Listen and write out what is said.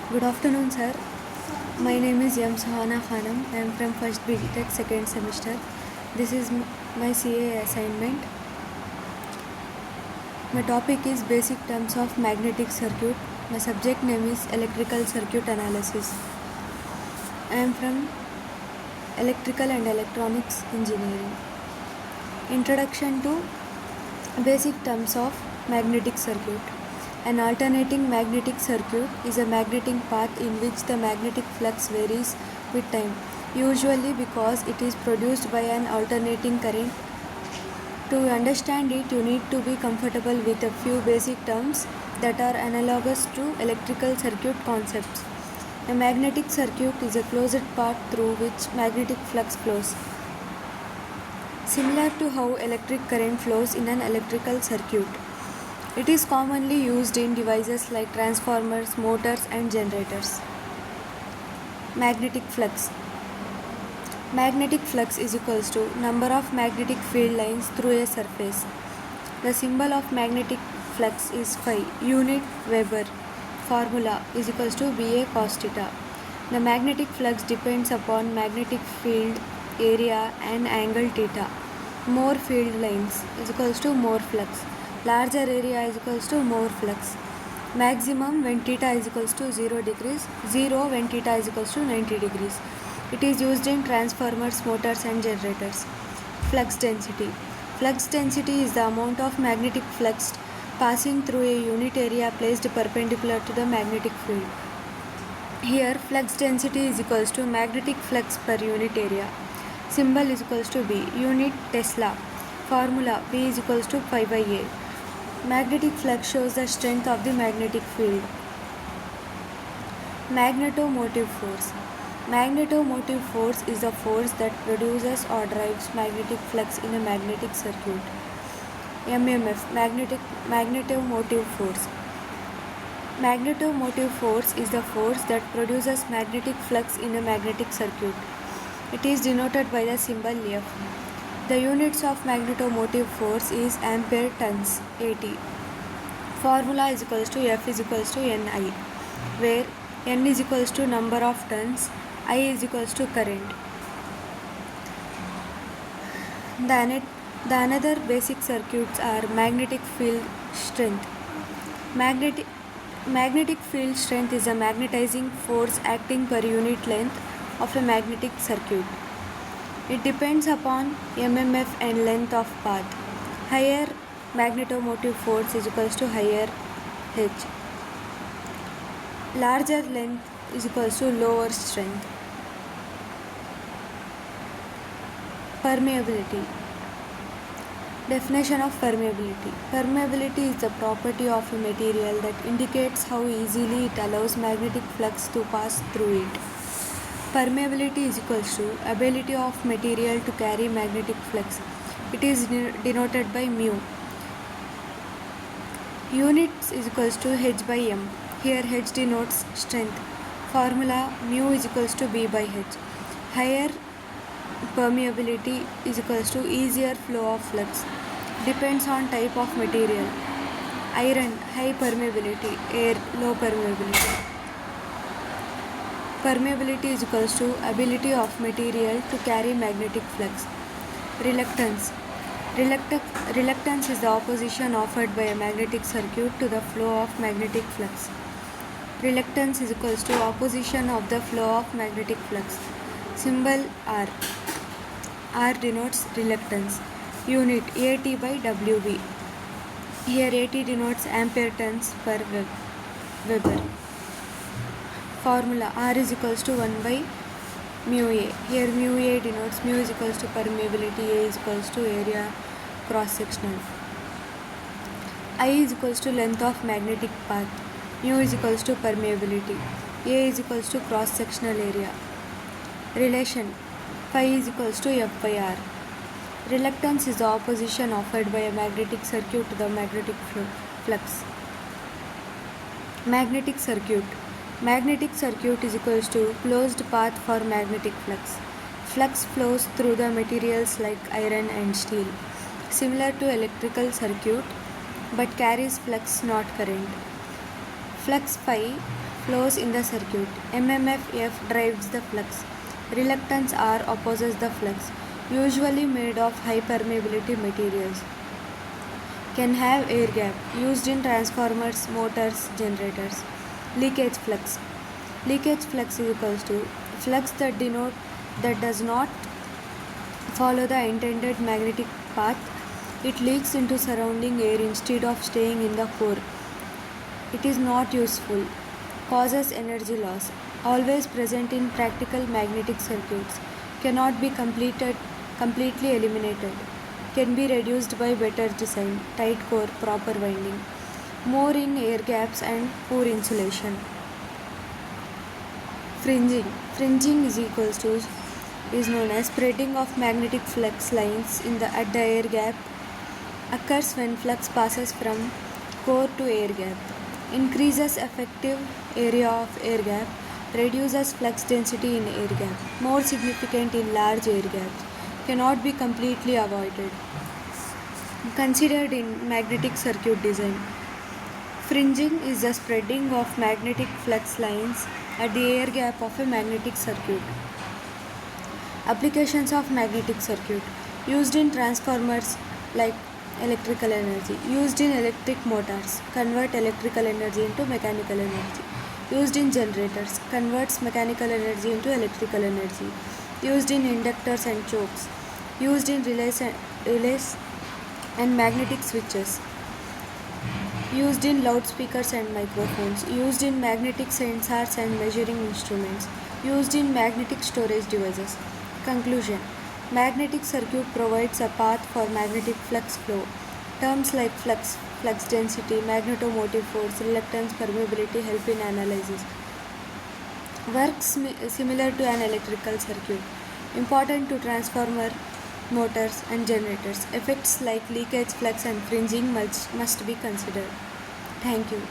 Good afternoon, sir. My name is M. Sahana Khanam. I am from first BTech second semester. This is my CA assignment. My topic is basic terms of magnetic circuit. My subject name is electrical circuit analysis. I am from electrical and electronics engineering. Introduction to basic terms of magnetic circuit. An alternating magnetic circuit is a magnetic path in which the magnetic flux varies with time, usually because it is produced by an alternating current. To understand it, you need to be comfortable with a few basic terms that are analogous to electrical circuit concepts. A magnetic circuit is a closed path through which magnetic flux flows, similar to how electric current flows in an electrical circuit. It is commonly used in devices like transformers, motors, and generators. Magnetic flux. Magnetic flux is equals to number of magnetic field lines through a surface. The symbol of magnetic flux is phi, unit Weber. Formula is equals to Ba cos theta. The magnetic flux depends upon magnetic field area and angle theta. More field lines is equals to more flux. Larger area is equals to more flux. Maximum when theta is equals to 0 degrees, 0 when theta is equals to 90 degrees. It is used in transformers, motors and generators. Flux density. Flux density is the amount of magnetic flux passing through a unit area placed perpendicular to the magnetic field. Here flux density is equals to magnetic flux per unit area. Symbol is equals to B, unit Tesla. Formula B is equals to pi by A. Magnetic flux shows the strength of the magnetic field. Magnetomotive force. Magnetomotive force is the force that produces or drives magnetic flux in a magnetic circuit. MMF, magnetomotive force. Magnetomotive force is the force that produces magnetic flux in a magnetic circuit. It is denoted by the symbol F. The units of magnetomotive force is ampere turns, AT. Formula is equals to F is equals to Ni, where N is equals to number of turns, I is equals to current. The another basic circuits are magnetic field strength. Magnetic field strength is a magnetizing force acting per unit length of a magnetic circuit. It depends upon MMF and length of path. Higher magnetomotive force is equals to higher H. Larger length is equals to lower strength. Permeability. Definition of permeability. Permeability is the property of a material that indicates how easily it allows magnetic flux to pass through it. Permeability is equals to ability of material to carry magnetic flux. It is denoted by mu. Units is equals to H by M. Here H denotes strength. Formula mu is equals to B by H. Higher permeability is equals to easier flow of flux. Depends on type of material. Iron, high permeability. Air, low permeability. Permeability is equals to ability of material to carry magnetic flux. Reluctance. Reluctance is the opposition offered by a magnetic circuit to the flow of magnetic flux. Reluctance is equals to opposition of the flow of magnetic flux. Symbol R. R denotes reluctance. Unit AT by WB. Here AT denotes ampere turns per Weber. Formula R is equals to 1 by mu A. Here mu A denotes mu is equals to permeability, A is equals to area cross sectional. I is equals to length of magnetic path. Mu is equals to permeability. A is equals to cross sectional area. Relation phi is equals to F by R. Reluctance is the opposition offered by a magnetic circuit to the magnetic flux. Magnetic circuit. Magnetic circuit is equals to closed path for magnetic flux. Flux flows through the materials like iron and steel, similar to electrical circuit, but carries flux, not current. Flux phi Flows in the circuit. MMF F drives the flux. Reluctance R opposes the flux, usually made of high permeability materials. Can have air gap, used in transformers, motors, generators. Leakage flux. Leakage flux is equals to flux that does not follow the intended magnetic path. It leaks into surrounding air instead of staying in the core. It is not useful. Causes energy loss. Always present in practical magnetic circuits. Cannot be completely eliminated. Can be reduced by better design, tight core, proper winding. More in air gaps and poor insulation. Fringing. Fringing is known as spreading of magnetic flux lines at the air gap. Occurs when flux passes from core to air gap. Increases effective area of air gap. Reduces flux density in air gap. More significant in large air gaps. Cannot be completely avoided. Considered in magnetic circuit design. Fringing is the spreading of magnetic flux lines at the air gap of a magnetic circuit. Applications of magnetic circuit. Used in transformers like electrical energy. Used in electric motors. Convert electrical energy into mechanical energy. Used in generators. Converts mechanical energy into electrical energy. Used in inductors and chokes. Used in relays and magnetic switches. Used in loudspeakers and microphones. Used in magnetic sensors and measuring instruments. Used in magnetic storage devices. Conclusion. Magnetic circuit provides a path for magnetic flux flow. Terms like flux, flux density, magnetomotive force, reluctance, permeability help in analysis. Works similar to an electrical circuit. Important to transformer, motors and generators. Effects like leakage, flux and fringing must be considered. Thank you.